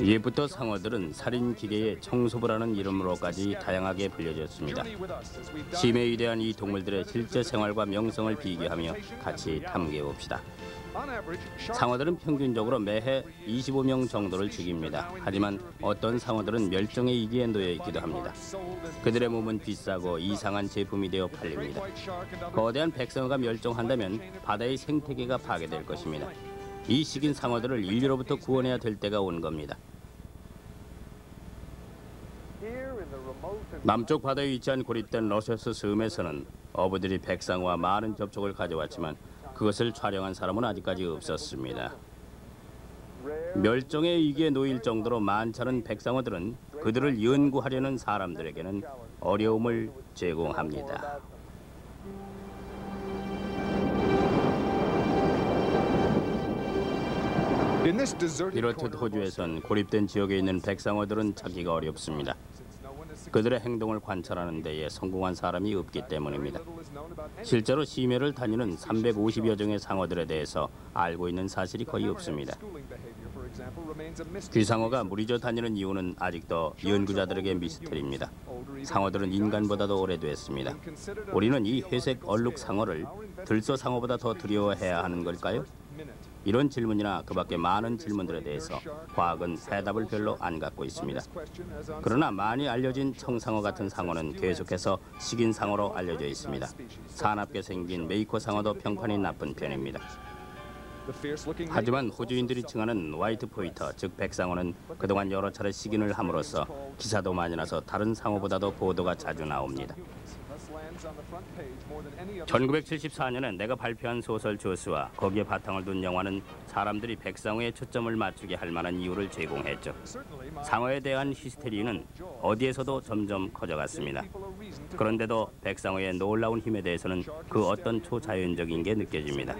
예부터 상어들은 살인 기계의 청소부라는 이름으로까지 다양하게 불려졌습니다. 심해 위대한 이 동물들의 실제 생활과 명성을 비교하며 같이 탐구해 봅시다. 상어들은 평균적으로 매해 25명 정도를 죽입니다. 하지만 어떤 상어들은 멸종의 위기에 놓여 있기도 합니다. 그들의 몸은 비싸고 이상한 제품이 되어 팔립니다. 거대한 백상어가 멸종한다면 바다의 생태계가 파괴될 것입니다. 이 식인 상어들을 인류로부터 구원해야 될 때가 온 겁니다. 남쪽 바다에 위치한 고립된 러셔스 섬에서는 어부들이 백상어와 많은 접촉을 가져왔지만 그것을 촬영한 사람은 아직까지 없었습니다. 멸종의 위기에 놓일 정도로 많다는 백상어들은 그들을 연구하려는 사람들에게는 어려움을 제공합니다. 이렇듯 호주에선 고립된 지역에 있는 백상어들은 찾기가 어렵습니다. 그들의 행동을 관찰하는 데에 성공한 사람이 없기 때문입니다. 실제로 심해를 다니는 350여 종의 상어들에 대해서 알고 있는 사실이 거의 없습니다. 귀상어가 무리져 다니는 이유는 아직도 연구자들에게 미스터리입니다. 상어들은 인간보다도 오래됐습니다. 우리는 이 회색 얼룩 상어를 들소 상어보다 더 두려워해야 하는 걸까요? 이런 질문이나 그 밖에 많은 질문들에 대해서 과학은 해답을 별로 안 갖고 있습니다. 그러나 많이 알려진 청상어 같은 상어는 계속해서 식인 상어로 알려져 있습니다. 사납게 생긴 메이커 상어도 평판이 나쁜 편입니다. 하지만 호주인들이 칭하는 화이트 포이터, 즉 백상어는 그동안 여러 차례 식인을 함으로써 기사도 많이 나서 다른 상어보다도 보도가 자주 나옵니다. 1974년에 내가 발표한 소설 조스와 거기에 바탕을 둔 영화는 사람들이 백상어에 초점을 맞추게 할 만한 이유를 제공했죠. 상어에 대한 히스테리는 어디에서도 점점 커져갔습니다. 그런데도 백상어의 놀라운 힘에 대해서는 그 어떤 초자연적인 게 느껴집니다.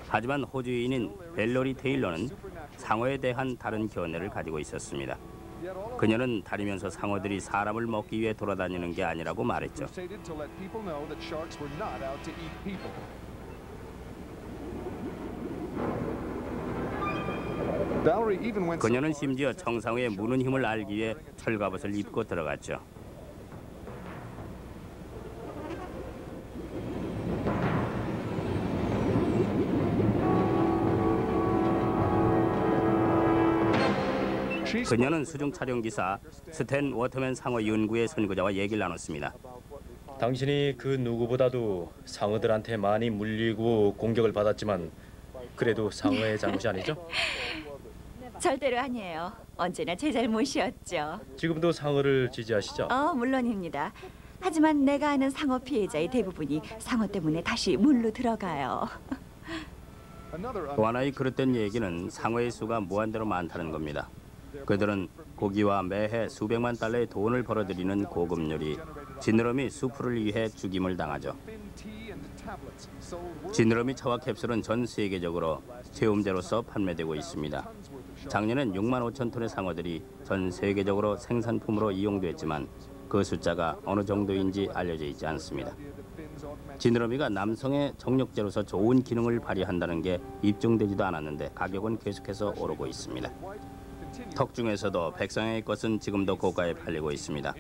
하지만 호주인인 벨로리 테일러는 상어에 대한 다른 견해를 가지고 있었습니다. 그녀는 다니면서 상어들이 사람을 먹기 위해 돌아다니는 게 아니라고 말했죠. 그녀는 심지어 청상어의 무는 힘을 알기 위해 철갑옷을 입고 들어갔죠. 그녀는 수중 촬영 기사 스탠 워터맨 상어 연구의 선구자와 얘기를 나눴습니다. 당신이 그 누구보다도 상어들한테 많이 물리고 공격을 받았지만 그래도 상어의 잘못이 아니죠? 절대로 아니에요. 언제나 제 잘못이었죠. 지금도 상어를 지지하시죠? 물론입니다. 하지만 내가 아는 상어 피해자의 대부분이 상어 때문에 다시 물로 들어가요. 또 하나의 그릇된 얘기는 상어의 수가 무한대로 많다는 겁니다. 그들은 고기와 매해 수백만 달러의 돈을 벌어들이는 고급 요리 지느러미 수프를 위해 죽임을 당하죠. 지느러미 차와 캡슐은 전 세계적으로 체험제로서 판매되고 있습니다. 작년엔 6만 5천 톤의 상어들이 전 세계적으로 생산품으로 이용됐지만 그 숫자가 어느 정도인지 알려져 있지 않습니다. 지느러미가 남성의 정력제로서 좋은 기능을 발휘한다는 게 입증되지도 않았는데 가격은 계속해서 오르고 있습니다. 턱 중에서도 백상어의 것은 지금도 고가에 팔리고 있습니다.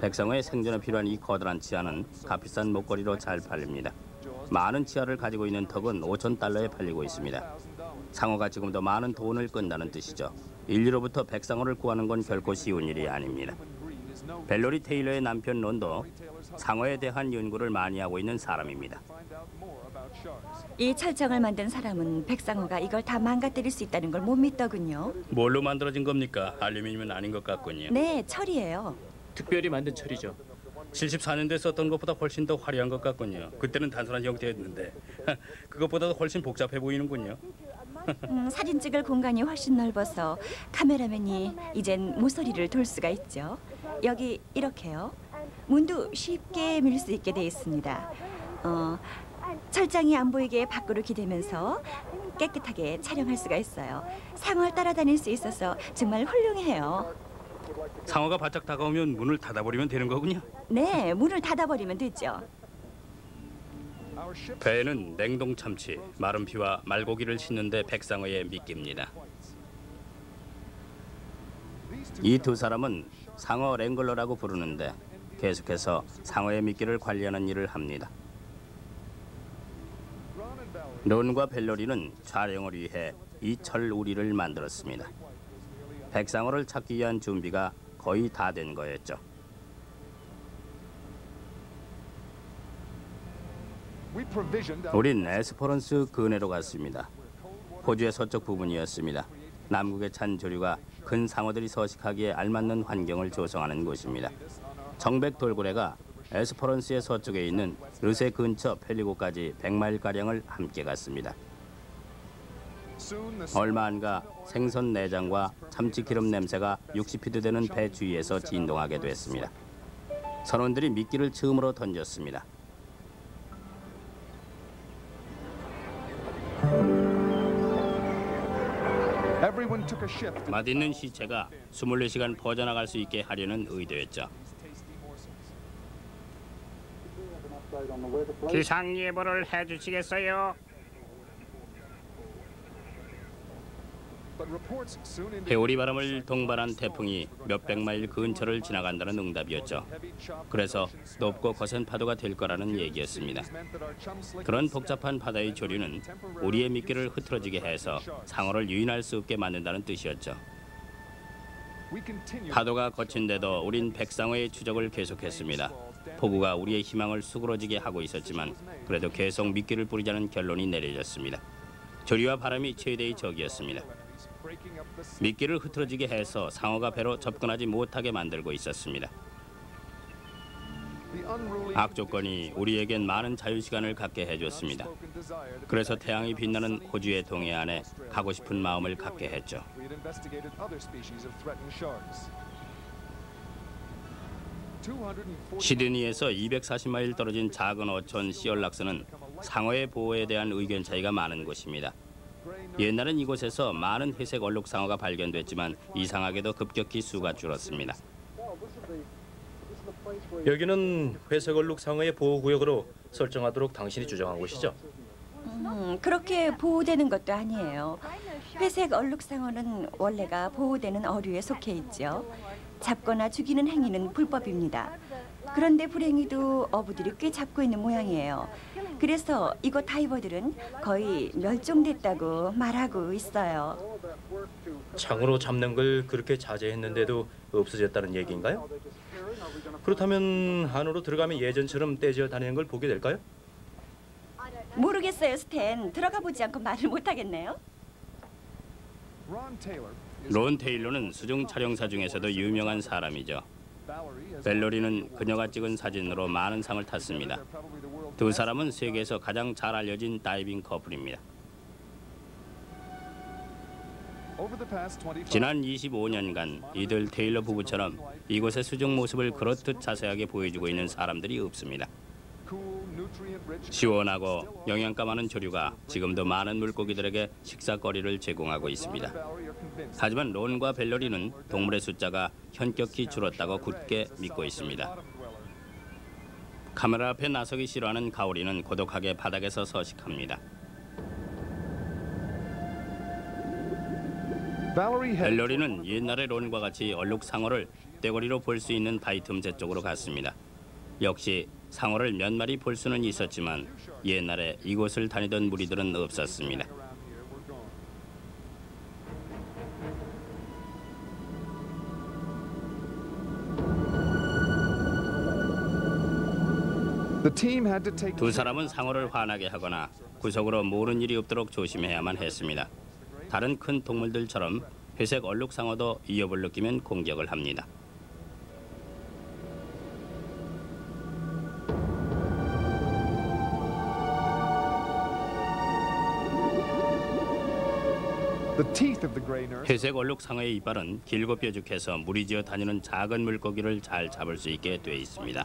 백상어의 생존에 필요한 이 커다란 치아는 값비싼 목걸이로 잘 팔립니다. 많은 치아를 가지고 있는 턱은 5천 달러에 팔리고 있습니다. 상어가 지금도 많은 돈을 끈다는 뜻이죠. 인류로부터 백상어를 구하는 건 결코 쉬운 일이 아닙니다. 벨로리 테일러의 남편 론도 상어에 대한 연구를 많이 하고 있는 사람입니다. 이 철장을 만든 사람은 백상어가 이걸 다 망가뜨릴 수 있다는 걸 못 믿더군요. 뭘로 만들어진 겁니까? 알루미늄은 아닌 것 같군요. 네, 철이에요. 특별히 만든 철이죠. 74년도에 썼던 것보다 훨씬 더 화려한 것 같군요. 그때는 단순한 형태였는데 그것보다도 훨씬 복잡해 보이는군요. 사진 찍을 공간이 훨씬 넓어서 카메라맨이 이젠 모서리를 돌 수가 있죠. 여기 이렇게요. 문도 쉽게 밀 수 있게 돼 있습니다. 철장이 안 보이게 밖으로 기대면서 깨끗하게 촬영할 수가 있어요. 상어를 따라다닐 수 있어서 정말 훌륭해요. 상어가 바짝 다가오면 문을 닫아버리면 되는 거군요. 네, 문을 닫아버리면 되죠. 배에는 냉동 참치, 마른 피와 말고기를 싣는데 백상어의 미끼입니다. 이 두 사람은 상어 랭글러라고 부르는데 계속해서 상어의 미끼를 관리하는 일을 합니다. 론과 벨로리는 촬영을 위해 이 철 우리를 만들었습니다. 백상어를 찾기 위한 준비가 거의 다 된 거였죠. 우린 에스퍼런스 근해로 갔습니다. 호주의 서쪽 부분이었습니다. 남극의 찬 조류가 큰 상어들이 서식하기에 알맞는 환경을 조성하는 곳입니다. 정백 돌고래가 에스퍼런스의 서쪽에 있는 르세 근처 펠리고까지 100마일가량을 함께 갔습니다. 얼마 안가 생선 내장과 참치기름 냄새가 60피트 되는 배 주위에서 진동하게 됐습니다. 선원들이 미끼를 처음으로 던졌습니다. 맛있는 시체가 24시간 퍼져나갈 수 있게 하려는 의도였죠. 기상예보를 해주시겠어요? 회오리 바람을 동반한 태풍이 몇백 마일 근처를 지나간다는 응답이었죠. 그래서 높고 거센 파도가 될 거라는 얘기였습니다. 그런 복잡한 바다의 조류는 우리의 미끼를 흐트러지게 해서 상어를 유인할 수 없게 만든다는 뜻이었죠. 파도가 거친데도 우린 백상어의 추적을 계속했습니다. 폭우가 우리의 희망을 수그러지게 하고 있었지만 그래도 계속 미끼를 뿌리자는 결론이 내려졌습니다. 조류와 바람이 최대의 적이었습니다. 미끼를 흐트러지게 해서 상어가 배로 접근하지 못하게 만들고 있었습니다. 악조건이 우리에겐 많은 자유시간을 갖게 해줬습니다. 그래서 태양이 빛나는 호주의 동해안에 가고 싶은 마음을 갖게 했죠. 시드니에서 240마일 떨어진 작은 어촌 시얼락스는 상어의 보호에 대한 의견 차이가 많은 곳입니다. 옛날엔 이곳에서 많은 회색 얼룩상어가 발견됐지만 이상하게도 급격히 수가 줄었습니다. 여기는 회색 얼룩상어의 보호구역으로 설정하도록 당신이 주장한 곳이죠? 그렇게 보호되는 것도 아니에요. 회색 얼룩상어는 원래가 보호되는 어류에 속해 있죠. 잡거나 죽이는 행위는 불법입니다. 그런데 불행히도 어부들이 꽤 잡고 있는 모양이에요. 그래서 이곳 다이버들은 거의 멸종됐다고 말하고 있어요. 창으로 잡는 걸 그렇게 자제했는데도 없어졌다는 얘기인가요? 그렇다면 안으로 들어가면 예전처럼 떼지어 다니는 걸 보게 될까요? 모르겠어요, 스탠. 들어가 보지 않고 말을 못하겠네요. 론 테일러는 수중 촬영사 중에서도 유명한 사람이죠. 벨로리는 그녀가 찍은 사진으로 많은 상을 탔습니다. 두 사람은 세계에서 가장 잘 알려진 다이빙 커플입니다. 지난 25년간 이들 테일러 부부처럼 이곳의 수중 모습을 그렇듯 자세하게 보여주고 있는 사람들이 없습니다. 시원하고 영양가 많은 조류가 지금도 많은 물고기들에게 식사거리를 제공하고 있습니다. 하지만 론과 벨로리는 동물의 숫자가 현격히 줄었다고 굳게 믿고 있습니다. 카메라 앞에 나서기 싫어하는 가오리는 고독하게 바닥에서 서식합니다. 벨로리는 옛날의 론과 같이 얼룩상어를 떼거리로 볼 수 있는 바위 틈새 쪽으로 갔습니다. 역시 상어를 몇 마리 볼 수는 있었지만 옛날에 이곳을 다니던 무리들은 없었습니다. 두 사람은 상어를 화나게 하거나 구석으로 모르는 일이 없도록 조심해야만 했습니다. 다른 큰 동물들처럼 회색 얼룩상어도 위협을 느끼면 공격을 합니다. 회색 얼룩상어의 이빨은 길고 뾰족해서 무리지어 다니는 작은 물고기를 잘 잡을 수 있게 돼 있습니다.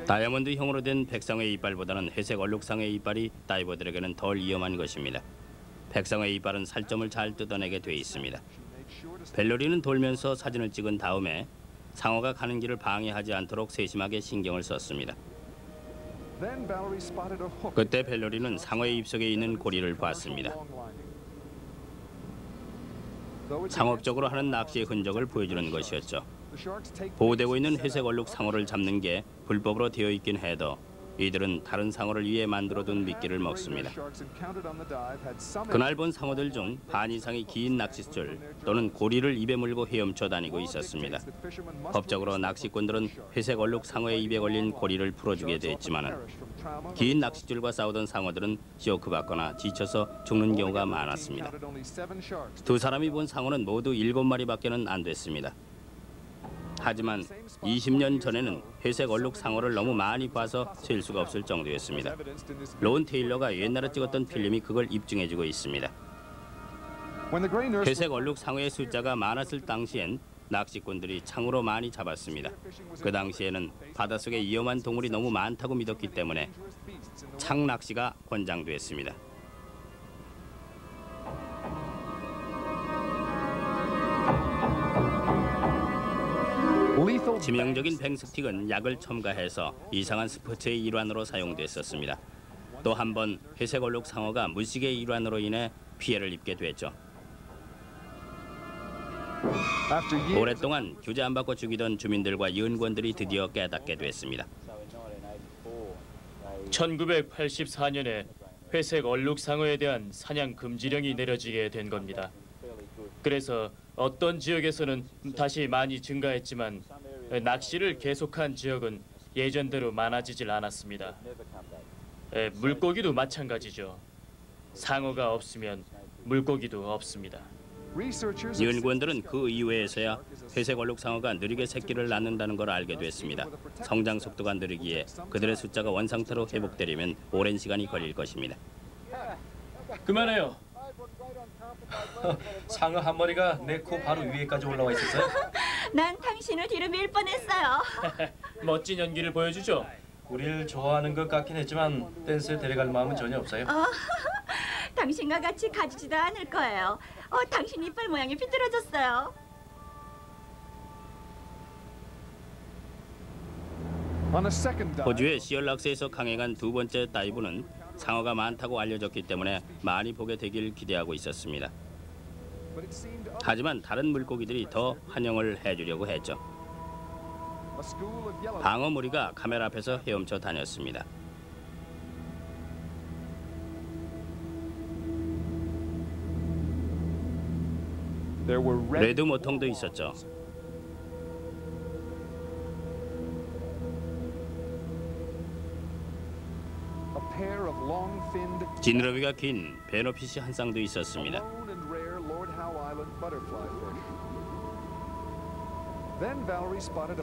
다이아몬드형으로 된 백상어의 이빨보다는 회색 얼룩상어의 이빨이 다이버들에게는 덜 위험한 것입니다. 백상어의 이빨은 살점을 잘 뜯어내게 돼 있습니다. 벨로리는 돌면서 사진을 찍은 다음에 상어가 가는 길을 방해하지 않도록 세심하게 신경을 썼습니다. 그때 벨로리는 상어의 입속에 있는 고리를 봤습니다. 상업적으로 하는 낚시의 흔적을 보여주는 것이었죠. 보호되고 있는 회색 얼룩 상어를 잡는 게 불법으로 되어 있긴 해도 이들은 다른 상어를 위해 만들어둔 미끼를 먹습니다. 그날 본 상어들 중 반 이상이 긴 낚싯줄 또는 고리를 입에 물고 헤엄쳐 다니고 있었습니다. 법적으로 낚시꾼들은 회색 얼룩 상어의 입에 걸린 고리를 풀어주게 됐지만 긴 낚싯줄과 싸우던 상어들은 쇼크받거나 지쳐서 죽는 경우가 많았습니다. 두 사람이 본 상어는 모두 7마리밖에는 안 됐습니다. 하지만 20년 전에는 회색 얼룩 상어를 너무 많이 봐서 셀 수가 없을 정도였습니다. 론 테일러가 옛날에 찍었던 필름이 그걸 입증해주고 있습니다. 회색 얼룩 상어의 숫자가 많았을 당시엔 낚시꾼들이 창으로 많이 잡았습니다. 그 당시에는 바닷속에 위험한 동물이 너무 많다고 믿었기 때문에 창 낚시가 권장됐습니다. 치명적인 뱅스틱은 약을 첨가해서 이상한 스포츠의 일환으로 사용됐었습니다. 또 한 번 회색 얼룩 상어가 무식의 일환으로 인해 피해를 입게 됐죠. 오랫동안 규제 안 받고 죽이던 주민들과 연구원들이 드디어 깨닫게 됐습니다. 1984년에 회색 얼룩 상어에 대한 사냥 금지령이 내려지게 된 겁니다. 그래서 어떤 지역에서는 다시 많이 증가했지만 낚시를 계속한 지역은 예전대로 많아지질 않았습니다. 물고기도 마찬가지죠. 상어가 없으면 물고기도 없습니다. 연구원들은 그 이후에서야 회색 얼룩 상어가 느리게 새끼를 낳는다는 걸 알게 됐습니다. 성장 속도가 느리기에 그들의 숫자가 원상태로 회복되려면 오랜 시간이 걸릴 것입니다. 그만해요. 상어 한 마리가 내 코 바로 위에까지 올라와 있었어요. 난 당신을 뒤로 밀 뻔했어요. 멋진 연기를 보여주죠. 우리를 좋아하는 것 같긴 했지만 댄스에 데려갈 마음은 전혀 없어요. 당신과 같이 가지지도 않을 거예요. 당신 이빨 모양이 비뚤어졌어요. 호주의 시얼락스에서 강행한 두 번째 다이브는 상어가 많다고 알려졌기 때문에 많이 보게 되길 기대하고 있었습니다. 하지만 다른 물고기들이 더 환영을 해주려고 했죠. 방어 무리가 카메라 앞에서 헤엄쳐 다녔습니다. 레드 모통도 있었죠. 지느러미가 긴 베너피시 한 쌍도 있었습니다.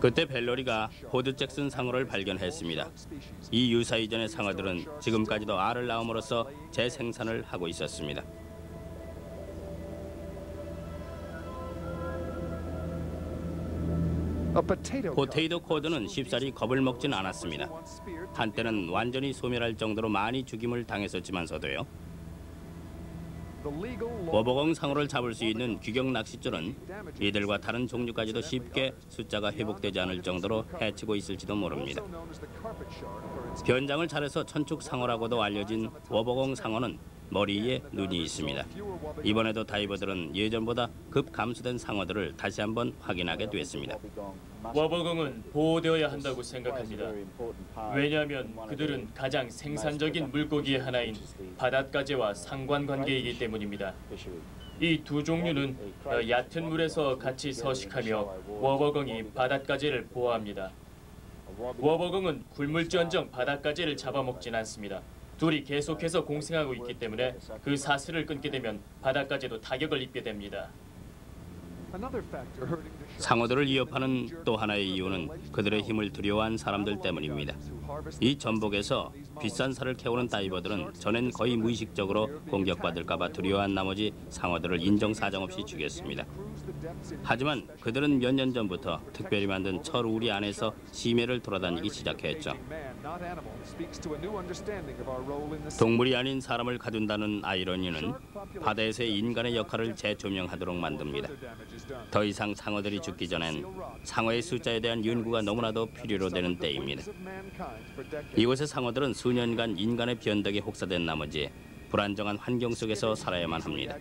그때 벨로리가 호드 잭슨 상어를 발견했습니다. 이 유사 이전의 상어들은 지금까지도 알을 낳음으로써 재생산을 하고 있었습니다. 포테이토 코드는 쉽사리 겁을 먹진 않았습니다. 한때는 완전히 소멸할 정도로 많이 죽임을 당했었지만서도요. 워버공 상어를 잡을 수 있는 규격 낚싯줄은 이들과 다른 종류까지도 쉽게 숫자가 회복되지 않을 정도로 해치고 있을지도 모릅니다. 변장을 잘해서 천축 상어라고도 알려진 워버공 상어는 머리에 눈이 있습니다. 이번에도 다이버들은 예전보다 급 감소된 상어들을 다시 한번 확인하게 됐습니다. 워버공은 보호되어야 한다고 생각합니다. 왜냐하면 그들은 가장 생산적인 물고기의 하나인 바닷가재와 상관관계이기 때문입니다. 이 두 종류는 얕은 물에서 같이 서식하며 워버공이 바닷가재를 보호합니다. 워버공은 굶을지언정 바닷가재를 잡아먹진 않습니다. 둘이 계속해서 공생하고 있기 때문에 그 사슬을 끊게 되면 바닷가재도 타격을 입게 됩니다. 상어들을 위협하는 또 하나의 이유는 그들의 힘을 두려워한 사람들 때문입니다. 이 전복에서 비싼 살을 캐오는 다이버들은 전엔 거의 무의식적으로 공격받을까 봐 두려워한 나머지 상어들을 인정사정 없이 죽였습니다. 하지만 그들은 몇 년 전부터 특별히 만든 철 우리 안에서 심해를 돌아다니기 시작했죠. 동물이 아닌 사람을 가둔다는 아이러니는 바다에서의 인간의 역할을 재조명하도록 만듭니다. 더 이상 상어들이 죽기 전엔 상어의 숫자에 대한 연구가 너무나도 필요로 되는 때입니다. 이곳의 상어들은 수년간 인간의 변덕에 혹사된 나머지 불안정한 환경 속에서 살아야만 합니다.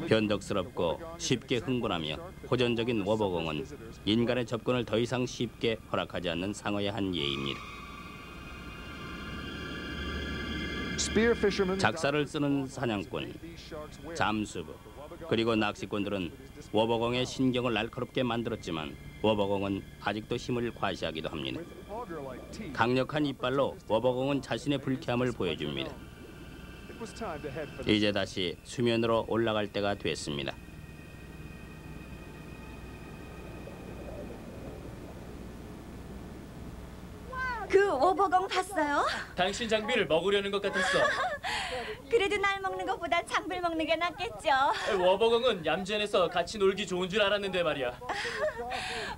변덕스럽고 쉽게 흥분하며 호전적인 워버공은 인간의 접근을 더 이상 쉽게 허락하지 않는 상어의 한 예입니다. 작사를 쓰는 사냥꾼, 잠수부, 그리고 낚시꾼들은 워버공의 신경을 날카롭게 만들었지만 워버공은 아직도 힘을 과시하기도 합니다. 강력한 이빨로 워버공은 자신의 불쾌함을 보여줍니다. 이제 다시 수면으로 올라갈 때가 됐습니다. 그 워버공 봤어요? 당신 장비를 먹으려는 것 같았어. 그래도 날 먹는 것보다 장비를 먹는 게 낫겠죠. 워버공은 얌전해서 같이 놀기 좋은 줄 알았는데 말이야.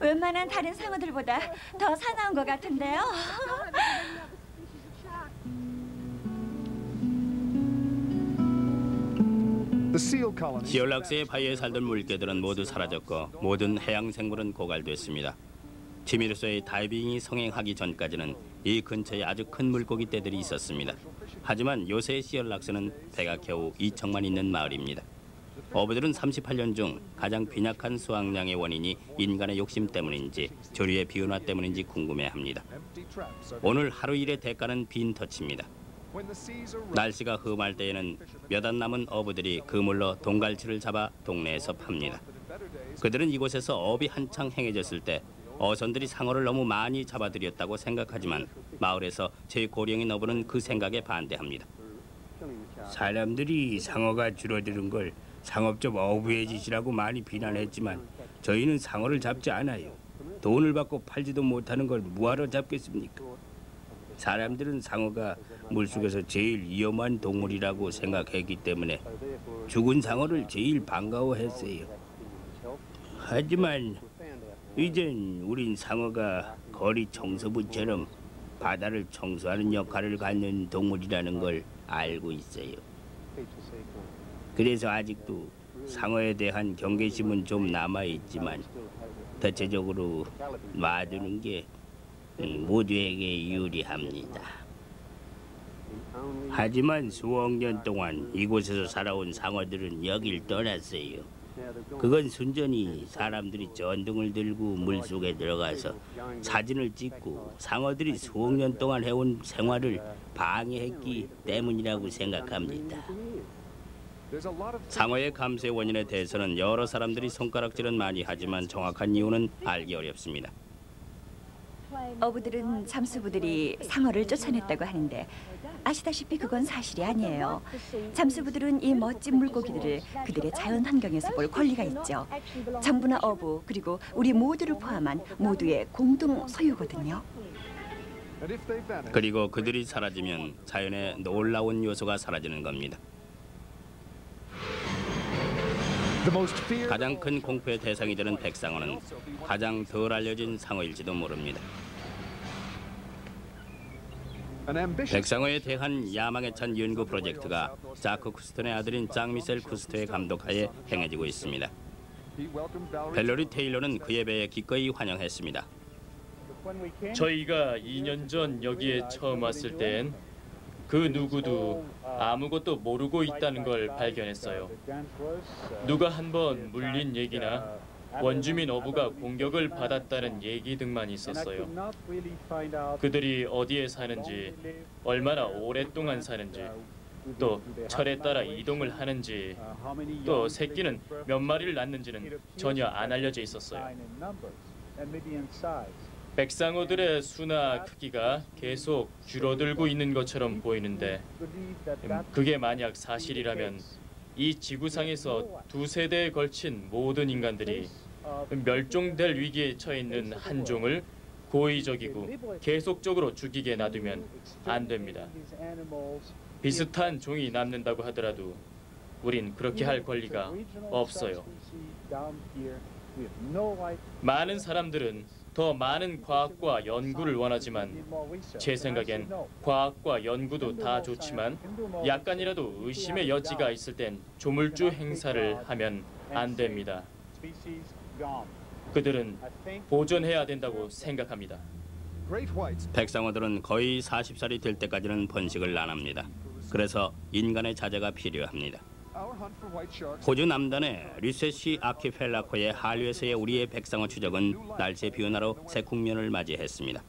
웬만한 다른 상어들보다 더 사나운 것 같은데요. 시올락스의 바위에 살던 물개들은 모두 사라졌고 모든 해양 생물은 고갈됐습니다. 티미르소의 다이빙이 성행하기 전까지는 이 근처에 아주 큰 물고기 떼들이 있었습니다. 하지만 요새의 시올락스는 배가 겨우 2척만 있는 마을입니다. 어부들은 38년 중 가장 빈약한 수확량의 원인이 인간의 욕심 때문인지 조류의 비운화 때문인지 궁금해합니다. 오늘 하루 일의 대가는 빈터치입니다. 날씨가 험할 때에는 몇 안 남은 어부들이 그물로 동갈치를 잡아 동네에서 팝니다. 그들은 이곳에서 어업이 한창 행해졌을 때 어선들이 상어를 너무 많이 잡아들였다고 생각하지만 마을에서 제고령인 어부는 그 생각에 반대합니다. 사람들이 상어가 줄어드는 걸 상업적 어부의 짓이라고 많이 비난했지만 저희는 상어를 잡지 않아요. 돈을 받고 팔지도 못하는 걸 뭐하러 잡겠습니까? 사람들은 상어가 물속에서 제일 위험한 동물이라고 생각했기 때문에 죽은 상어를 제일 반가워했어요. 하지만 이젠 우린 상어가 거리 청소부처럼 바다를 청소하는 역할을 갖는 동물이라는 걸 알고 있어요. 그래서 아직도 상어에 대한 경계심은 좀 남아있지만 대체적으로 놔두는 게 모두에게 유리합니다. 하지만 수억 년 동안 이곳에서 살아온 상어들은 여길 떠났어요. 그건 순전히 사람들이 전등을 들고 물속에 들어가서 사진을 찍고 상어들이 수억 년 동안 해온 생활을 방해했기 때문이라고 생각합니다. 상어의 감소의 원인에 대해서는 여러 사람들이 손가락질은 많이 하지만 정확한 이유는 알기 어렵습니다. 어부들은 잠수부들이 상어를 쫓아냈다고 하는데 아시다시피 그건 사실이 아니에요. 잠수부들은 이 멋진 물고기들을 그들의 자연 환경에서 볼 권리가 있죠. 정부나 어부 그리고 우리 모두를 포함한 모두의 공동 소유거든요. 그리고 그들이 사라지면 자연의 놀라운 요소가 사라지는 겁니다. 가장 큰 공포의 대상이 되는 백상어는 가장 덜 알려진 상어일지도 모릅니다. 백상어에 대한 야망에 찬 연구 프로젝트가 자크 쿠스톤의 아들인 장 미셀 쿠스토의 감독하에 행해지고 있습니다. 벨로리 테일러는 그의 배에 기꺼이 환영했습니다. 저희가 2년 전 여기에 처음 왔을 땐 그 누구도 아무것도 모르고 있다는 걸 발견했어요. 누가 한번 물린 얘기나 원주민 어부가 공격을 받았다는 얘기 등만 있었어요. 그들이 어디에 사는지, 얼마나 오랫동안 사는지, 또 철에 따라 이동을 하는지, 또 새끼는 몇 마리를 낳는지는 전혀 안 알려져 있었어요. 백상어들의 수나 크기가 계속 줄어들고 있는 것처럼 보이는데 그게 만약 사실이라면 이 지구상에서 두 세대에 걸친 모든 인간들이 멸종될 위기에 처해 있는 한 종을 고의적이고 계속적으로 죽이게 놔두면 안 됩니다. 비슷한 종이 남는다고 하더라도 우린 그렇게 할 권리가 없어요. 많은 사람들은 더 많은 과학과 연구를 원하지만 제 생각엔 과학과 연구도 다 좋지만 약간이라도 의심의 여지가 있을 땐 조물주 행사를 하면 안 됩니다. 그들은 보존해야 된다고 생각합니다. 백상어들은 거의 40살이 될 때까지는 번식을 안 합니다. 그래서 인간의 자제가 필요합니다. 호주 남단의 류세시 아키펠라코의 한류에서의 우리의 백상어 추적은 날씨의 변화로 새 국면을 맞이했습니다.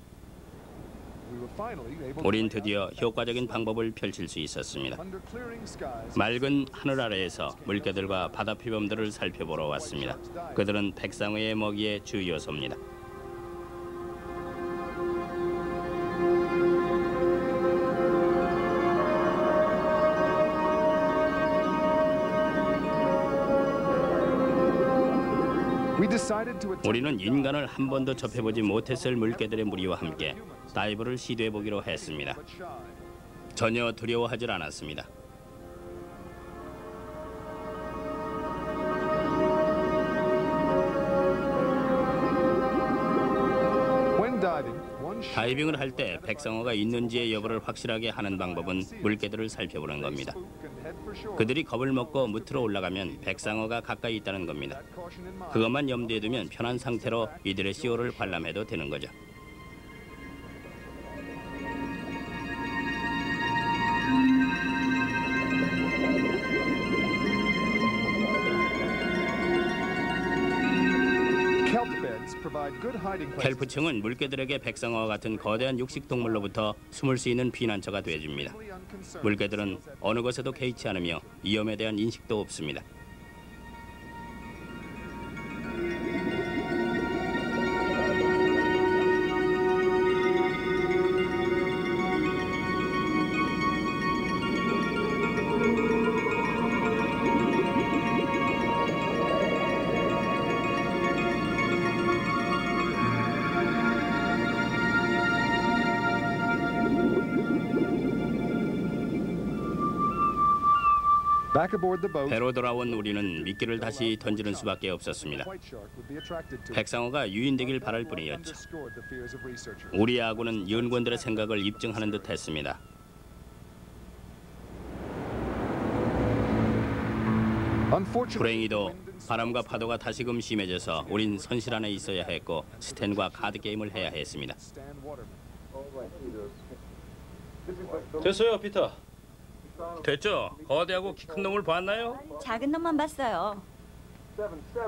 우린 드디어 효과적인 방법을 펼칠 수 있었습니다. 맑은 하늘 아래에서 물개들과 바다 표범들을 살펴보러 왔습니다. 그들은 백상어의 먹이의 주 요소입니다. 우리는 인간을 한 번도 접해보지 못했을 물개들의 무리와 함께 다이브를 시도해보기로 했습니다. 전혀 두려워하지 않았습니다. 다이빙을 할 때 백상어가 있는지의 여부를 확실하게 하는 방법은 물개들을 살펴보는 겁니다. 그들이 겁을 먹고 무트로 올라가면 백상어가 가까이 있다는 겁니다. 그것만 염두에 두면 편한 상태로 이들의 시호를 관람해도 되는 거죠. 켈프층은 물개들에게 백상어와 같은 거대한 육식 동물로부터 숨을 수 있는 피난처가 되어줍니다. 물개들은 어느 곳에도 개의치 않으며 위험에 대한 인식도 없습니다. 배로 돌아온 우리는 미끼를 다시 던지는 수밖에 없었습니다. 백상어가 유인되길 바랄 뿐이었죠. 우리 아군은 연구원들의 생각을 입증하는 듯 했습니다. 불행히도 바람과 파도가 다시금 심해져서 우린 선실 안에 있어야 했고 스탠과 카드 게임을 해야 했습니다. 됐어요, 피터. 됐죠? 거대하고 키 큰 놈을 봤나요? 작은 놈만 봤어요.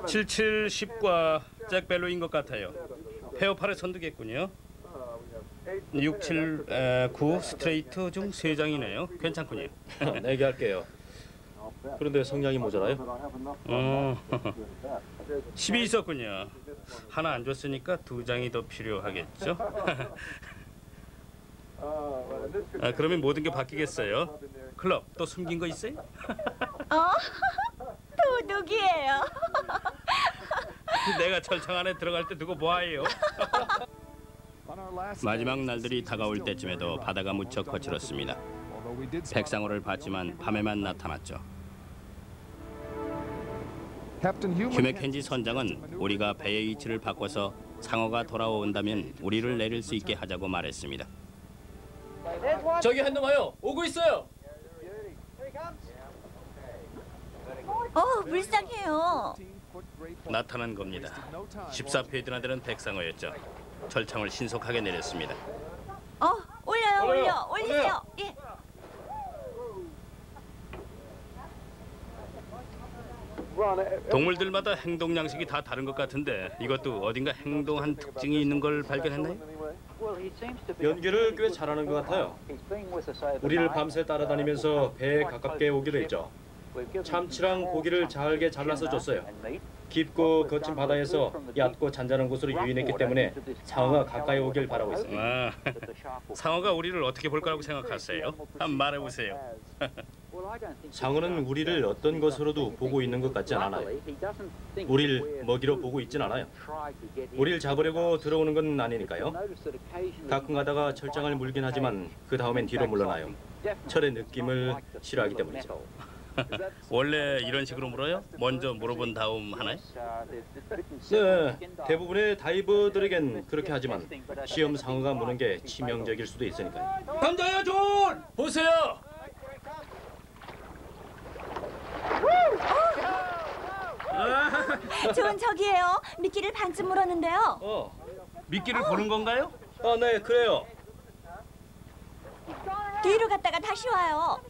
77, 10과 잭 벨로인 것 같아요. 페어팔에 선두겠군요. 6, 7, 9 스트레이트 중 3장이네요. 괜찮군요. 4개 할게요. 그런데 성량이 모자라요? 10이 있었군요. 하나 안 줬으니까 2장이 더 필요하겠죠? 그러면 모든 게 바뀌겠어요. 클럽 또 숨긴 거 있어요? 도둑이에요. 내가 철창 안에 들어갈 때 두고 뭐해요? 마지막 날들이 다가올 때쯤에도 바다가 무척 거칠었습니다. 백상어를 봤지만 밤에만 나타났죠. 휴 맥켄지 선장은 우리가 배의 위치를 바꿔서 상어가 돌아온다면 우리를 내릴 수 있게 하자고 말했습니다. 저기 한 놈 와요. 오고 있어요. 불쌍해요. 나타난 겁니다. 14페이드나 되는 백상어였죠. 철창을 신속하게 내렸습니다. 올리세요. 예. 동물들마다 행동 양식이 다 다른 것 같은데 이것도 어딘가 행동한 특징이 있는 걸 발견했나요? 연기를 꽤 잘하는 것 같아요. 우리를 밤새 따라다니면서 배에 가깝게 오기로 했죠. 참치랑 고기를 잘게 잘라서 줬어요. 깊고 거친 바다에서 얕고 잔잔한 곳으로 유인했기 때문에 상어가 가까이 오길 바라고 있어요. 상어가 우리를 어떻게 볼 거라고 생각하세요? 한번 말해보세요. 상어는 우리를 어떤 것으로도 보고 있는 것 같지 않아요. 우리를 먹이로 보고 있진 않아요. 우리를 잡으려고 들어오는 건 아니니까요. 가끔 가다가 철장을 물긴 하지만 그 다음엔 뒤로 물러나요. 철의 느낌을 싫어하기 때문이죠. 원래 이런 식으로 물어요? 먼저 물어본 다음 하나요? 네, 대부분의 다이버들에겐 그렇게 하지만 시험 상어가 무는 게 치명적일 수도 있으니까요. 던져요, 존! 보세요. 좋은 저기예요. 미끼를 반쯤 물었는데요. 미끼를 보는 건가요? 네, 그래요. 뒤로 갔다가 다시 와요.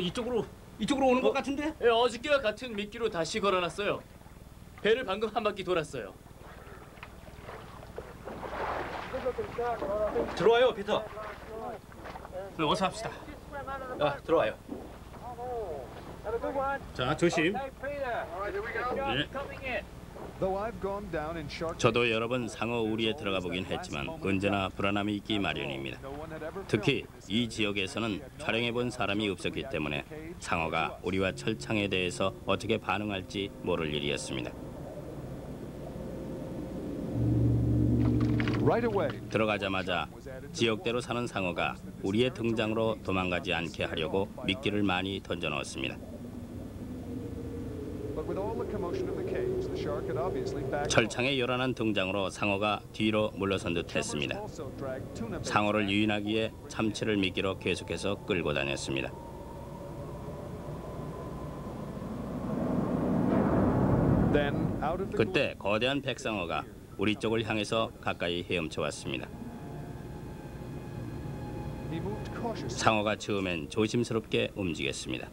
이쪽으로 오는 것 같은데? 예, 어저께와 같은 미끼로 다시 걸어놨어요. 배를 방금 한 바퀴 돌았어요. 들어와요, 피터. 어서 합시다. 아, 들어와요. 자, 조심. 저도 여러 번 상어 우리에 들어가 보긴 했지만 언제나 불안함이 있기 마련입니다. 특히 이 지역에서는 촬영해 본 사람이 없었기 때문에 상어가 우리와 철창에 대해서 어떻게 반응할지 모를 일이었습니다. 들어가자마자 지역대로 사는 상어가 우리의 등장으로 도망가지 않게 하려고 미끼를 많이 던져 넣었습니다. 철창의 요란한 등장으로 상어가 뒤로 물러선 듯 했습니다. 상어를 유인하기 위해 참치를 미끼로 계속해서 끌고 다녔습니다. 그때 거대한 백상어가 우리 쪽을 향해서 가까이 헤엄쳐 왔습니다. 상어가 처음엔 조심스럽게 움직였습니다.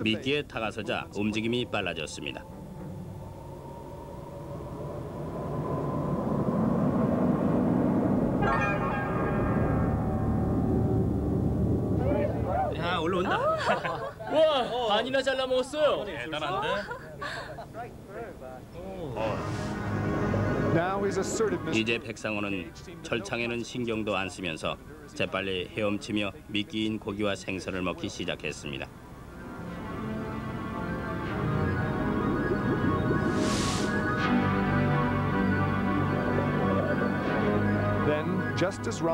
미끼에 다가서자 움직임이 빨라졌습니다. 야, 올라온다. 와, 반이나 잘라 먹었어요. 대단한데? 이제 백상어는 철창에는 신경도 안 쓰면서 재빨리 헤엄치며 미끼인 고기와 생선을 먹기 시작했습니다.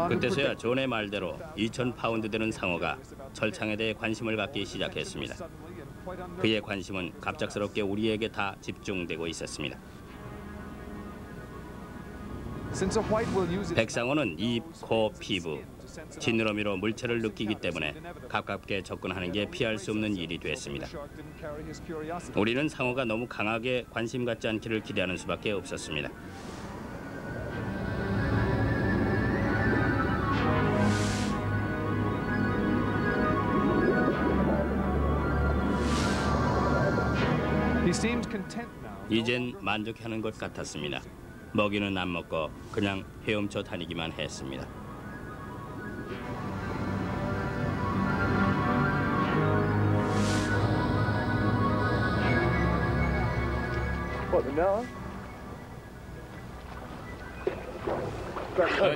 그때서야 존의 말대로 2,000파운드 되는 상어가 철창에 대해 관심을 갖기 시작했습니다. 그의 관심은 갑작스럽게 우리에게 다 집중되고 있었습니다. 백상어는 입, 코, 피부, 지느러미로 물체를 느끼기 때문에 가깝게 접근하는 게 피할 수 없는 일이 됐습니다. 우리는 상어가 너무 강하게 관심 갖지 않기를 기대하는 수밖에 없었습니다. 이젠 만족하는 것 같았습니다. 먹이는 안 먹고 그냥 헤엄쳐 다니기만 했습니다.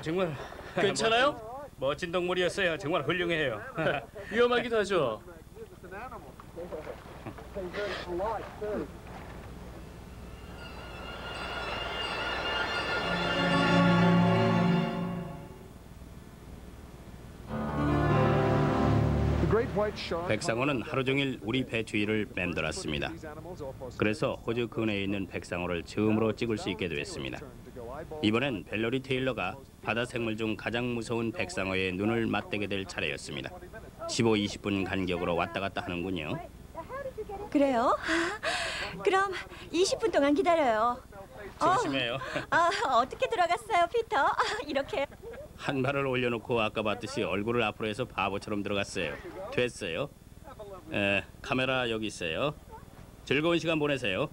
정말 괜찮아요? 멋진 동물이었어요. 정말 훌륭해요. 위험하기도 하죠. 백상어는 하루 종일 우리 배 주위를 맴돌았습니다. 그래서 호주 근해에 있는 백상어를 처음으로 찍을 수 있게 됐습니다. 이번엔 벨러리 테일러가 바다 생물 중 가장 무서운 백상어의 눈을 맞대게 될 차례였습니다. 15-20분 간격으로 왔다 갔다 하는군요. 그래요? 그럼 20분 동안 기다려요. 조심해요. 어떻게 들어갔어요, 피터? 이렇게. 한 발을 올려놓고 아까 봤듯이 얼굴을 앞으로 해서 바보처럼 들어갔어요. 됐어요. 카메라 여기 있어요. 즐거운 시간 보내세요.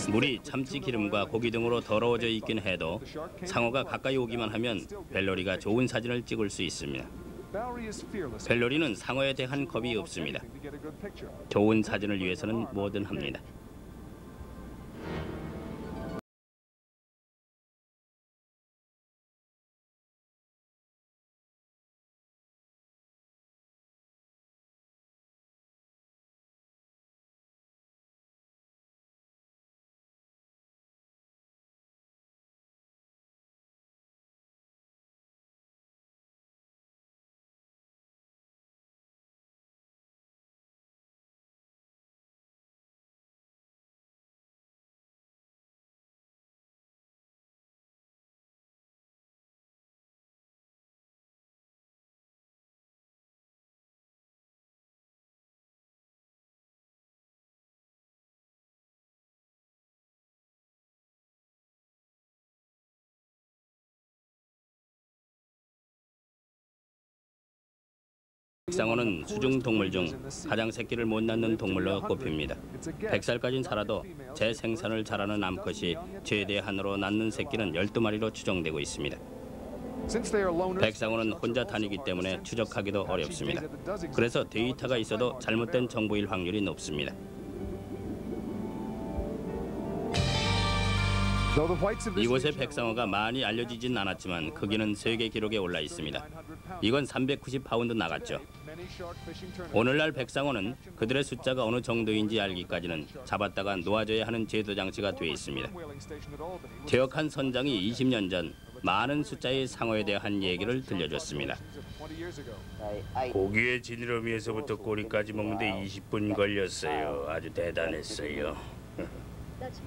물이 참치 기름과 고기 등으로 더러워져 있긴 해도 상어가 가까이 오기만 하면 벨러리가 좋은 사진을 찍을 수 있습니다. 벨로리는 상어에 대한 겁이 없습니다. 좋은 사진을 위해서는 뭐든 합니다. 백상어는 수중 동물 중 가장 새끼를 못 낳는 동물로 꼽힙니다. 100살까지는 살아도 재생산을 잘하는 암컷이 최대한으로 낳는 새끼는 12마리로 추정되고 있습니다. 백상어는 혼자 다니기 때문에 추적하기도 어렵습니다. 그래서 데이터가 있어도 잘못된 정보일 확률이 높습니다. 이곳의 백상어가 많이 알려지진 않았지만 크기는 세계 기록에 올라 있습니다. 이건 390파운드 나갔죠. 오늘날 백상어는 그들의 숫자가 어느 정도인지 알기까지는 잡았다가 놓아줘야 하는 제도 장치가 돼 있습니다. 퇴역한 선장이 20년 전 많은 숫자의 상어에 대한 얘기를 들려줬습니다. 고기의 지느러미에서부터 꼬리까지 먹는데 20분 걸렸어요. 아주 대단했어요.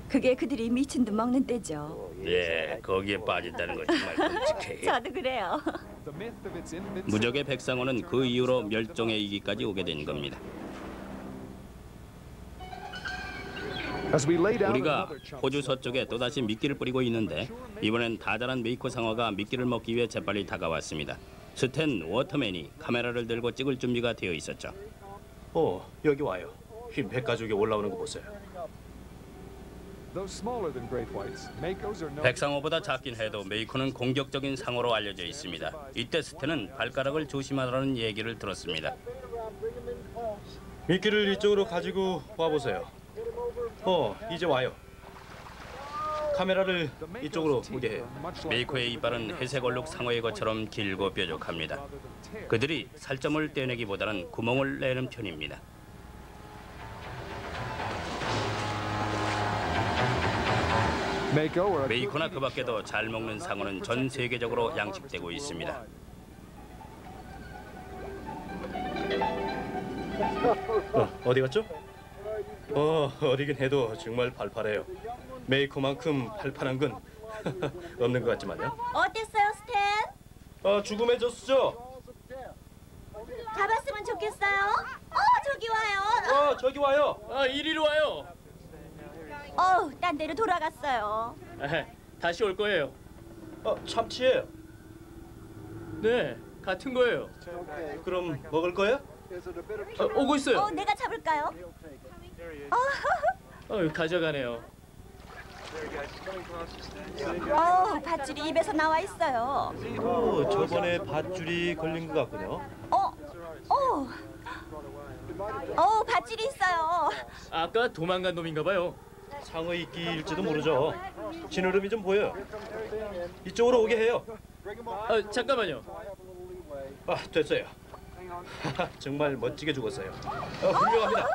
그게 그들이 미친 듯 먹는 때죠. 네, 거기에 빠진다는 거 정말 끔찍해요. 저도 그래요. 무적의 백상어는 그 이후로 멸종의 위기까지 오게 된 겁니다. 우리가 호주 서쪽에 또다시 미끼를 뿌리고 있는데 이번엔 다자란 메이커 상어가 미끼를 먹기 위해 재빨리 다가왔습니다. 스탠 워터맨이 카메라를 들고 찍을 준비가 되어 있었죠. 여기 와요. 흰 백가죽이 올라오는 거 보세요. 백상어보다 작긴 해도 메이커는 공격적인 상어로 알려져 있습니다. 이때 스탠은 발가락을 조심하라는 얘기를 들었습니다. 미끼를 이쪽으로 가지고 와보세요. 이제 와요. 카메라를 이쪽으로 오게 해요. 메이커의 이빨은 회색 얼룩 상어의 것처럼 길고 뾰족합니다. 그들이 살점을 떼내기보다는 구멍을 내는 편입니다. 메이커나 그 밖에도 잘 먹는 상어는 전 세계적으로 양식되고 있습니다. 어디 갔죠? 어리긴 해도 정말 팔팔해요. 메이커만큼 팔팔한 건 없는 것 같지만요. 어땠어요, 스탠? 죽음해졌죠? 잡았으면 좋겠어요. 저기 와요. 저기 와요. 이리로 와요. 딴 데로 돌아갔어요. 다시 올 거예요. 참치예요. 네, 같은 거예요. 그럼 먹을 거예요? 오고 있어요. 내가 잡을까요? 가져가네요. 밧줄이 입에서 나와 있어요. 저번에 밧줄이 걸린 것 같군요. 밧줄이 있어요. 아까 도망간 놈인가 봐요. 상어 이끼일지도 모르죠. 지느러미 좀 보여요. 이쪽으로 오게 해요. 잠깐만요. 됐어요. 정말 멋지게 죽었어요. 훌륭합니다.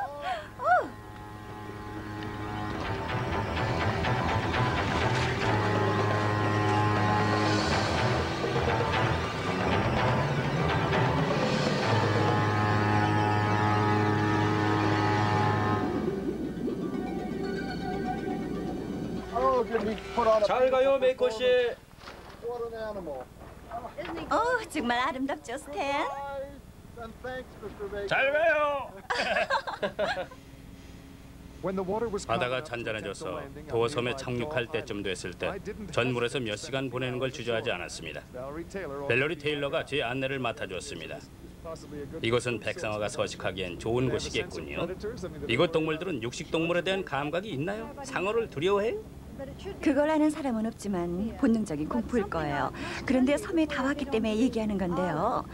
잘 가요, 메이커 씨. 정말 아름답죠, 스탠? 잘 가요. 바다가 잔잔해져서 도어섬에 착륙할 때쯤 됐을 때 전물에서 몇 시간 보내는 걸 주저하지 않았습니다. 벨러리 테일러가 제 안내를 맡아줬습니다. 이곳은 백상어가 서식하기엔 좋은 곳이겠군요. 이곳 동물들은 육식 동물에 대한 감각이 있나요? 상어를 두려워해요? 그걸 아는 사람은 없지만 본능적인 공포일 거예요. 그런데 섬에 다 왔기 때문에 얘기하는 건데요.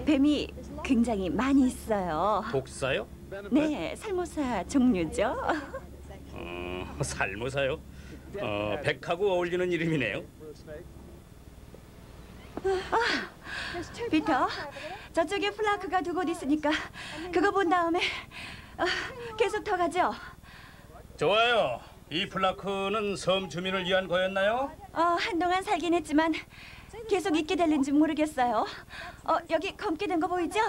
뱀이 굉장히 많이 있어요. 독사요? 네, 살모사 종류죠. 살모사요? 백하고 어울리는 이름이네요. 피터, 저쪽에 플라크가 두 곳 있으니까 그거 본 다음에 계속 더 가죠. 좋아요. 이 플라크는 섬 주민을 위한 거였나요? 한동안 살긴 했지만 계속 있게 될는지 모르겠어요. 여기 검게 된 거 보이죠?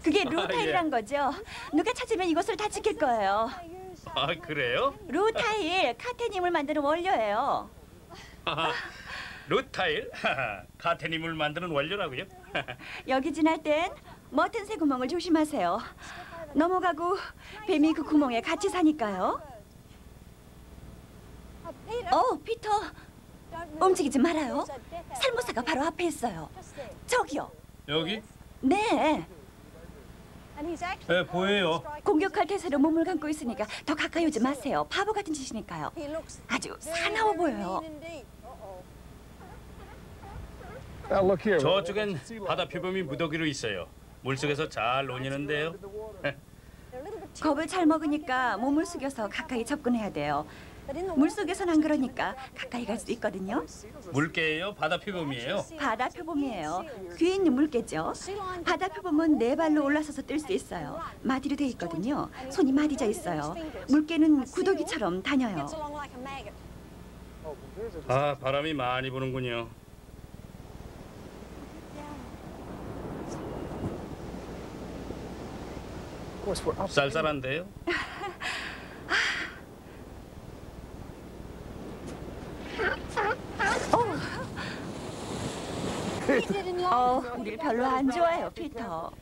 그게 루타일이란 거죠. 누가 찾으면 이것을 다 지킬 거예요. 그래요? 루타일, 카테님을 만드는 원료예요. 루타일? 카테님을 만드는 원료라고요? 여기 지날 땐 머튼 새 구멍을 조심하세요. 넘어가고 뱀이 그 구멍에 같이 사니까요. 피터, 움직이지 말아요. 살모사가 바로 앞에 있어요. 저기요. 여기? 네, 네, 보여요. 공격할 태세로 몸을 감고 있으니까 더 가까이 오지 마세요. 바보 같은 짓이니까요. 아주 사나워 보여요. 저쪽엔 바다 표범이 무더기로 있어요. 물속에서 잘 논이는데요. 겁을 잘 먹으니까 몸을 숙여서 가까이 접근해야 돼요. 물속에선 안 그러니까 가까이 갈 수 있거든요. 물개예요? 바다 표범이에요? 바다 표범이에요. 귀에 있는 물개죠. 바다 표범은 네 발로 올라서서 뜰 수 있어요. 마디로 돼 있거든요. 손이 마디져 있어요. 물개는 구더기처럼 다녀요. 바람이 많이 부는군요. 쌀쌀한데요? 우릴 별로 안 좋아해요, 피터.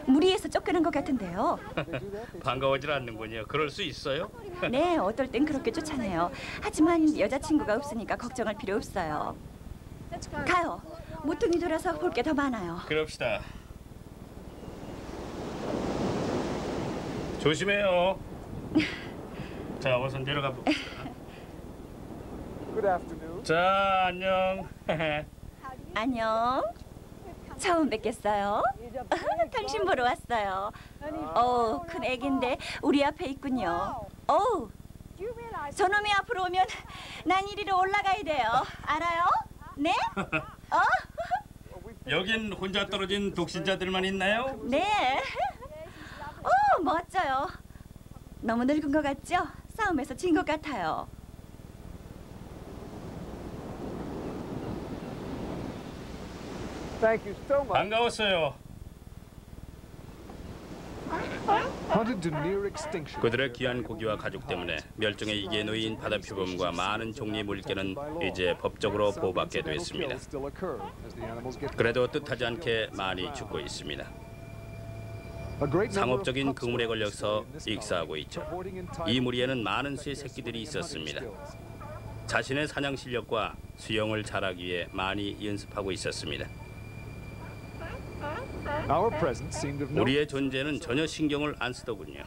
무리해서 쫓겨난 것 같은데요. 반가워질 않는군요. 그럴 수 있어요? 네, 어떨 땐 그렇게 쫓아내요. 하지만 여자친구가 없으니까 걱정할 필요 없어요. 가요. 모퉁이 돌아서 볼 게 더 많아요. 그럽시다. 조심해요. 자, 어서 내려가 봅시다. 자, 안녕. 안녕. 처음 뵙겠어요. 당신 보러 왔어요. 큰 애기인데 우리 앞에 있군요. 저놈이 앞으로 오면 난 이리로 올라가야 돼요. 알아요? 네? 여긴 혼자 떨어진 독신자들만 있나요? 네. 멋져요. 너무 늙은 것 같죠? 싸움에서 진 것 같아요. 반가웠어요. 그들의 귀한 고기와 가죽 때문에 멸종에 이기에 놓인 바다 표범과 많은 종류의 물개는 이제 법적으로 보호받게 됐습니다. 그래도 뜻하지 않게 많이 죽고 있습니다. 상업적인 그물에 걸려서 익사하고 있죠. 이 무리에는 많은 새 새끼들이 있었습니다. 자신의 사냥 실력과 수영을 잘하기 위해 많이 연습하고 있었습니다. 우리의 존재는 전혀 신경을 안 쓰더군요.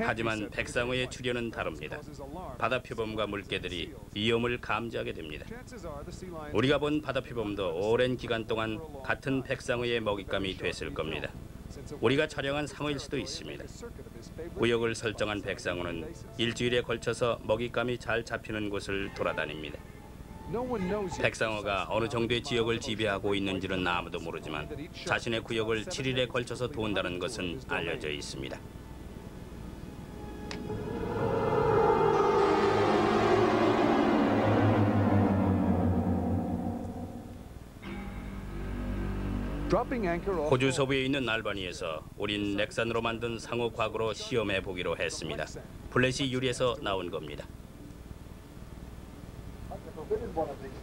하지만 백상어의 출현은 다릅니다. 바다 표범과 물개들이 위험을 감지하게 됩니다. 우리가 본 바다 표범도 오랜 기간 동안 같은 백상어의 먹잇감이 됐을 겁니다. 우리가 촬영한 상어일 수도 있습니다. 구역을 설정한 백상어는 일주일에 걸쳐서 먹잇감이 잘 잡히는 곳을 돌아다닙니다. 백상어가 어느 정도의 지역을 지배하고 있는지는 아무도 모르지만 자신의 구역을 7일에 걸쳐서 돈다는 것은 알려져 있습니다. 호주 서부에 있는 알바니에서 우린 넥산으로 만든 상어 과거로 시험해 보기로 했습니다. 플래시 유리에서 나온 겁니다.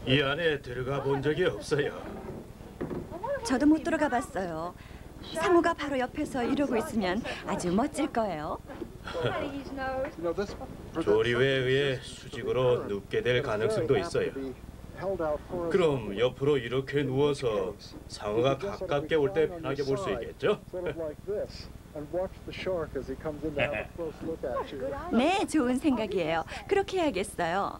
이 안에 들어가 본 적이 없어요. 저도 못 들어가 봤어요. 상어가 바로 옆에서 이러고 있으면 아주 멋질 거예요. 조리회에 의해 수직으로 눕게 될 가능성도 있어요. 그럼 옆으로 이렇게 누워서 상어가 가깝게 올 때 편하게 볼 수 있겠죠? 네, 좋은 생각이에요. 그렇게 해야겠어요.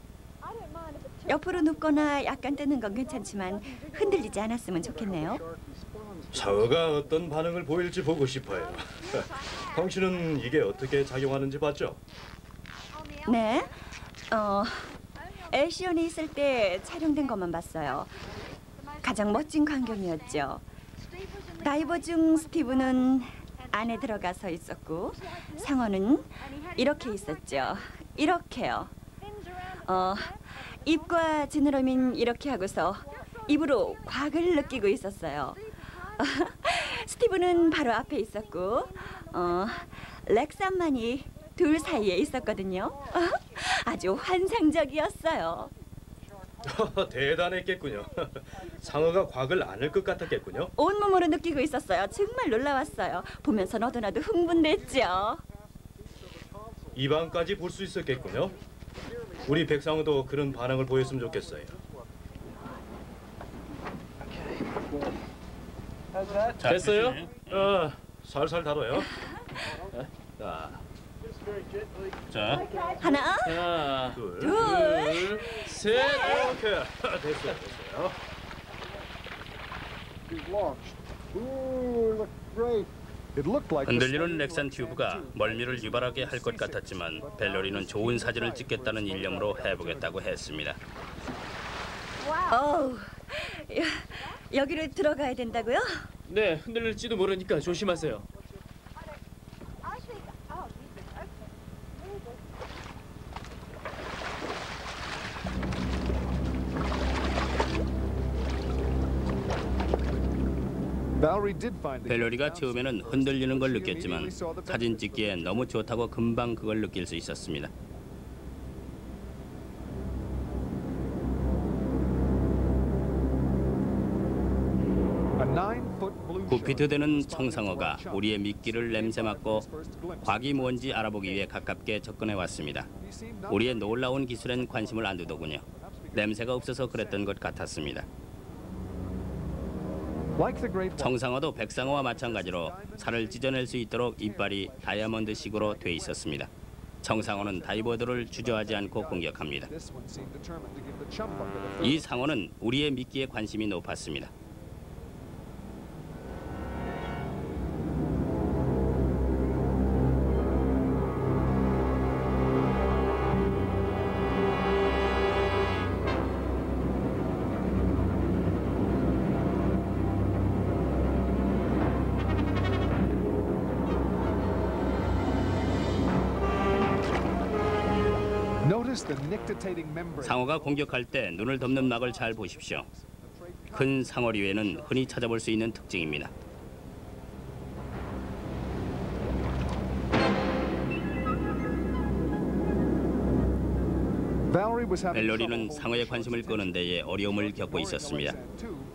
옆으로 눕거나 약간 뜨는 건 괜찮지만 흔들리지 않았으면 좋겠네요. 상어가 어떤 반응을 보일지 보고 싶어요. 당신은 이게 어떻게 작용하는지 봤죠? 네, 엘시온에 있을 때 촬영된 것만 봤어요. 가장 멋진 광경이었죠. 다이버 중 스티브는 안에 들어가서 있었고 상어는 이렇게 있었죠. 이렇게요. 입과 지느러미는 이렇게 하고서 입으로 과학을 느끼고 있었어요. 스티브는 바로 앞에 있었고 렉삼만이 둘 사이에 있었거든요. 아주 환상적이었어요. 대단했겠군요. 상어가 곽을 안을 것 같았겠군요. 온몸으로 느끼고 있었어요. 정말 놀라웠어요. 보면서 너도나도 흥분됐죠. 입안까지 볼 수 있었겠군요. 우리 백상어도 그런 반응을 보였으면 좋겠어요. 됐어요? 살살 다뤄요. 자, 하나, 하나, 둘, 둘, 셋. 이렇게 됐어요. 흔들리는 렉산 튜브가 멀미를 유발하게 할 것 같았지만 벨로리는 좋은 사진을 찍겠다는 일념으로 해보겠다고 했습니다. 어우, 여기로 들어가야 된다고요? 네, 흔들릴지도 모르니까 조심하세요. 벨로리가 처음에는 흔들리는 걸 느꼈지만 사진 찍기에 너무 좋다고 금방 그걸 느낄 수 있었습니다. (9피트) 되는 청상어가 우리의 미끼를 냄새 맡고 곽이 뭔지 알아보기 위해 가깝게 접근해 왔습니다. 우리의 놀라운 기술엔 관심을 안 두더군요. 냄새가 없어서 그랬던 것 같았습니다. 청상어도 백상어와 마찬가지로 살을 찢어낼 수 있도록 이빨이 다이아몬드식으로 돼 있었습니다. 청상어는 다이버들을 주저하지 않고 공격합니다. 이 상어는 우리의 미끼에 관심이 높았습니다. 상어가 공격할 때 눈을 덮는 막을 잘 보십시오. 큰 상어류에는 흔히 찾아볼 수 있는 특징입니다. 벨로리는 상어의 관심을 끄는 데에 어려움을 겪고 있었습니다.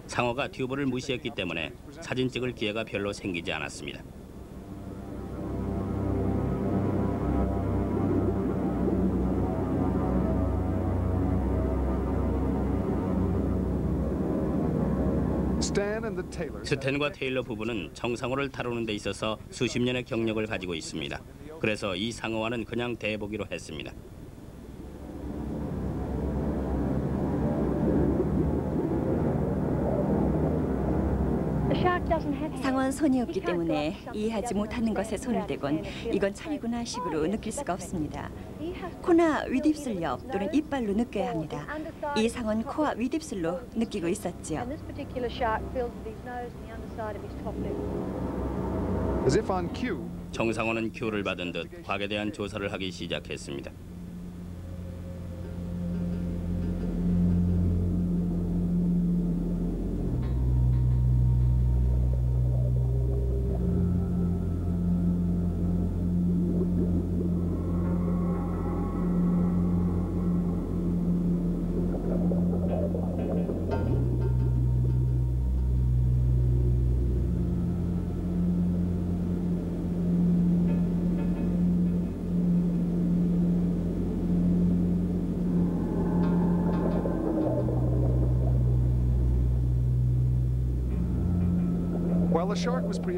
상어가 튜브를 무시했기 때문에 사진 찍을 기회가 별로 생기지 않았습니다. 스탠과 테일러 부부는 청상어를 다루는 데 있어서 수십 년의 경력을 가지고 있습니다. 그래서 이 상어와는 그냥 대보기로 했습니다. 상어는 손이 없기 때문에 이해하지 못하는 것에 손을 대곤 이건 철이구나 식으로 느낄 수가 없습니다. 코나 윗입술 옆 또는 이빨로 느껴야 합니다. 이 상어는 코와 윗입술로 느끼고 있었지요. 청상어는 큐를 받은 듯 곽에 대한 조사를 하기 시작했습니다.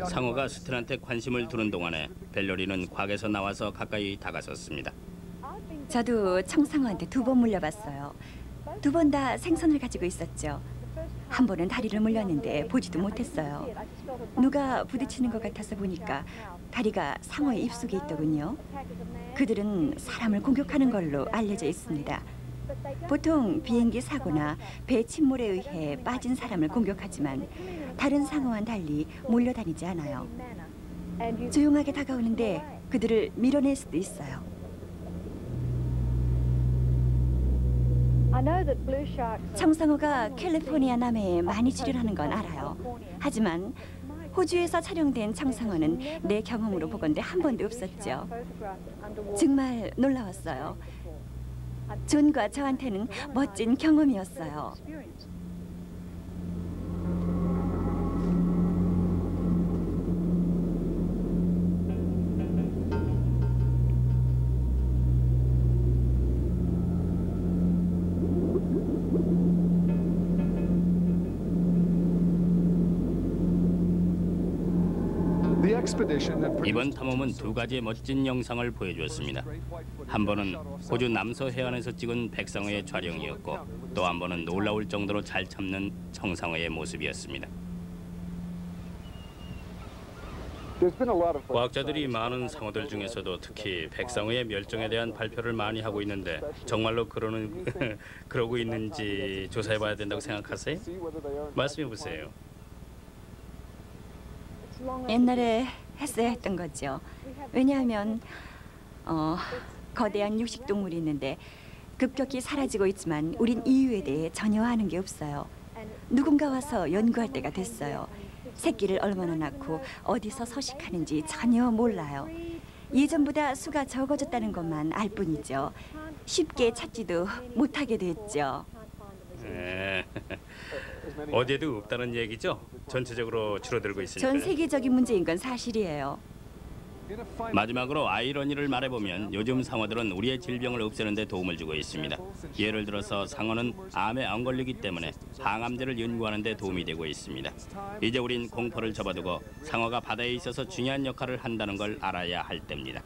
상어가 스텔한테 관심을 두는 동안에 벨로리는 곽에서 나와서 가까이 다가섰습니다. 저도 청상어한테 2번 물려봤어요. 2번 다 생선을 가지고 있었죠. 한 번은 다리를 물렸는데 보지도 못했어요. 누가 부딪히는 것 같아서 보니까 다리가 상어의 입속에 있더군요. 그들은 사람을 공격하는 걸로 알려져 있습니다. 보통 비행기 사고나 배 침몰에 의해 빠진 사람을 공격하지만 다른 상어와는 달리 몰려다니지 않아요. 조용하게 다가오는데 그들을 밀어낼 수도 있어요. 청상어가 캘리포니아 남해에 많이 출현하는 건 알아요. 하지만 호주에서 촬영된 청상어는 내 경험으로 보건대 한 번도 없었죠. 정말 놀라웠어요. 존과 저한테는 멋진 경험이었어요. 이번 탐험은 2가지의 멋진 영상을 보여주었습니다. 한 번은 호주 남서 해안에서 찍은 백상어의 촬영이었고 또 한 번은 놀라울 정도로 잘 참는 청상어의 모습이었습니다. 과학자들이 많은 상어들 중에서도 특히 백상어의 멸종에 대한 발표를 많이 하고 있는데 정말로 그러고 있는지 조사해봐야 된다고 생각하세요? 말씀해보세요. 옛날에 했어야 했던 거죠. 왜냐하면 거대한 육식동물이 있는데 급격히 사라지고 있지만 우린 이유에 대해 전혀 아는 게 없어요. 누군가 와서 연구할 때가 됐어요. 새끼를 얼마나 낳고 어디서 서식하는지 전혀 몰라요. 예전보다 수가 적어졌다는 것만 알 뿐이죠. 쉽게 찾지도 못하게 됐죠. 어디에도 없다는 얘기죠? 전체적으로 줄어들고 있으니까요. 전 세계적인 문제인 건 사실이에요. 마지막으로 아이러니를 말해보면 요즘 상어들은 우리의 질병을 없애는 데 도움을 주고 있습니다. 예를 들어서 상어는 암에 안 걸리기 때문에 항암제를 연구하는 데 도움이 되고 있습니다. 이제 우린 공포를 접어두고 상어가 바다에 있어서 중요한 역할을 한다는 걸 알아야 할 때입니다.